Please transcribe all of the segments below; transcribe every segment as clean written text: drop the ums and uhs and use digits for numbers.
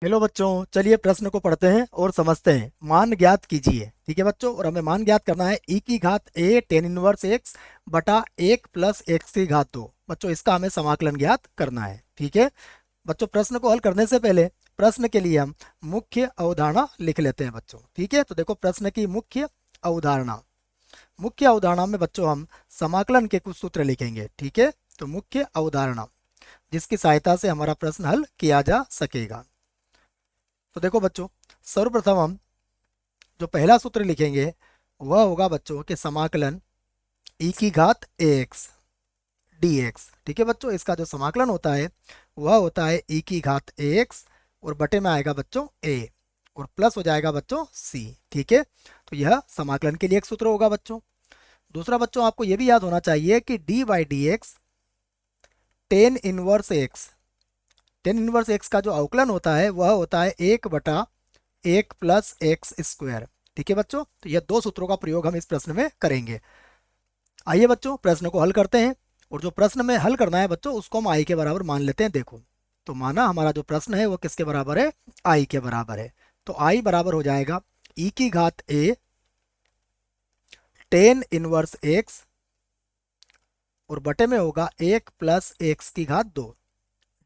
Hello बच्चों, चलिए प्रश्न को पढ़ते हैं और समझते हैं। मान ज्ञात कीजिए। ठीक है बच्चों, और हमें मान ज्ञात करना है ई की घात ए टेन इनवर्स एक्स बटा एक प्लस एक्स की घात दो। बच्चों इसका हमें समाकलन ज्ञात करना है। ठीक है बच्चों, प्रश्न को हल करने से पहले प्रश्न के लिए हम मुख्य अवधारणा लिख लेते हैं बच्चों। ठीक है, तो देखो प्रश्न की अवधारणा मुख्य अवधारणा में बच्चों हम समाकलन के कुछ सूत्र लिखेंगे। ठीक है, तो मुख्य अवधारणा जिसकी सहायता से हमारा प्रश्न हल किया जा सकेगा। तो देखो बच्चों, सर्वप्रथम हम जो पहला सूत्र लिखेंगे वह होगा बच्चों के समाकलन ई की घात एक्स डी एक्स। ठीक है बच्चों, इसका जो समाकलन होता है वह होता है ई की घात एक्स और बटे में आएगा बच्चों ए और प्लस हो जाएगा बच्चों सी। ठीक है, तो यह समाकलन के लिए एक सूत्र होगा बच्चों। दूसरा बच्चों, आपको यह भी याद होना चाहिए कि D by D x tan inverse x, tan inverse x का जो अवकलन होता है वह होता है एक बटा एक प्लस एक्स स्क्वायर। ठीक है बच्चों, तो यह दो सूत्रों का प्रयोग हम इस प्रश्न में करेंगे। आइए बच्चों प्रश्न को हल करते हैं, और जो प्रश्न में हल करना है बच्चों उसको हम आई के बराबर मान लेते हैं। देखो, तो माना हमारा जो प्रश्न है वो किसके बराबर है, आई के बराबर है। तो आई बराबर हो जाएगा ई की घात ए टेन इनवर्स एक्स और बटे में होगा एक प्लस एक्स की घात दो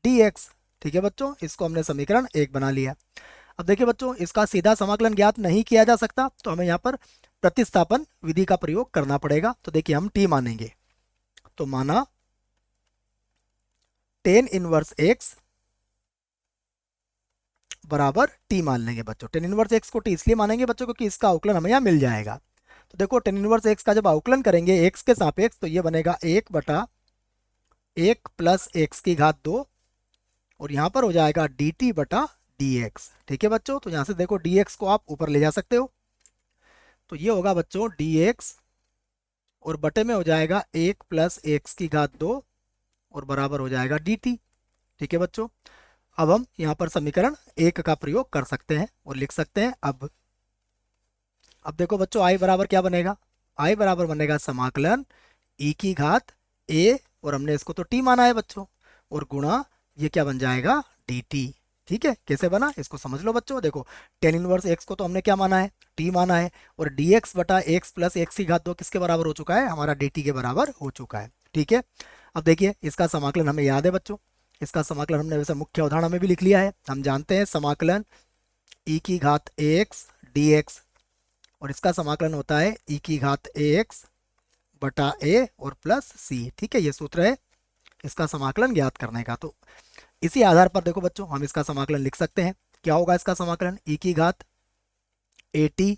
डी एक्स। ठीक है बच्चों, इसको हमने समीकरण एक बना लिया। अब देखिए बच्चों, इसका सीधा समाकलन ज्ञात नहीं किया जा सकता, तो हमें यहाँ पर प्रतिस्थापन विधि का प्रयोग करना पड़ेगा। तो देखिए हम टी मानेंगे, तो माना टेन इनवर्स एक्स बराबर टी मान लेंगे बच्चों। टेन इनवर्स एक्स को टी इसलिए मानेंगे बच्चों क्योंकि इसका अवकलन हमें यहाँ मिल जाएगा। तो देखो टेन इनवर्स एक्स का जब अवकलन करेंगे एक्स के सापेक्ष तो ये बनेगा एक बटा एक प्लस एक्स की घात दो और यहाँ पर हो जाएगा डी टी बटा डी एक्स। ठीक है बच्चों, तो यहाँ से देखो डी एक्स को आप ऊपर ले जा सकते हो, तो ये होगा बच्चों डी एक्स और बटे में हो जाएगा एक प्लस एक्स की घात दो और बराबर हो जाएगा डी टी। ठीक है बच्चों, अब हम यहाँ पर समीकरण एक का प्रयोग कर सकते हैं और लिख सकते हैं अब देखो बच्चों आई बराबर क्या बनेगा, आई बराबर बनेगा समाकलन ई की घात ए और हमने इसको तो टी माना है बच्चों और गुणा ये क्या बन जाएगा डी टी। ठीक है, कैसे बना इसको समझ लो बच्चों। देखो टेन इनवर्स एक्स को तो हमने क्या माना है, टी माना है, और डी एक्स बटा एक्स प्लस एक्स की घात दो किसके बराबर हो चुका है, हमारा डी टी के बराबर हो चुका है। ठीक है, अब देखिए इसका समाकलन हमें याद है बच्चों, इसका समाकलन हमने वैसे मुख्य अवधारणा में भी लिख लिया है। हम जानते हैं समाकलन ई की घात एक्स डी एक्स और इसका समाकलन होता है ई की घात एक्स बटा ए और प्लस सी। ठीक है, ये सूत्र है इसका समाकलन ज्ञात करने का। तो इसी आधार पर देखो बच्चों हम इसका समाकलन लिख सकते हैं। क्या होगा इसका समाकलन, ई की घात ए टी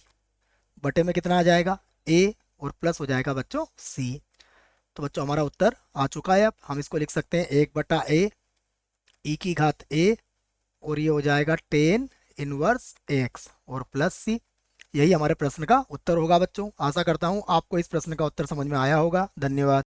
बटे में कितना आ जाएगा ए और प्लस हो जाएगा बच्चों सी। तो बच्चों हमारा उत्तर आ चुका है। अब हम इसको लिख सकते हैं एक बटा ए ई की घात ए और ये हो जाएगा टेन इनवर्स एक्स और प्लस सी। यही हमारे प्रश्न का उत्तर होगा बच्चों। आशा करता हूँ आपको इस प्रश्न का उत्तर समझ में आया होगा। धन्यवाद।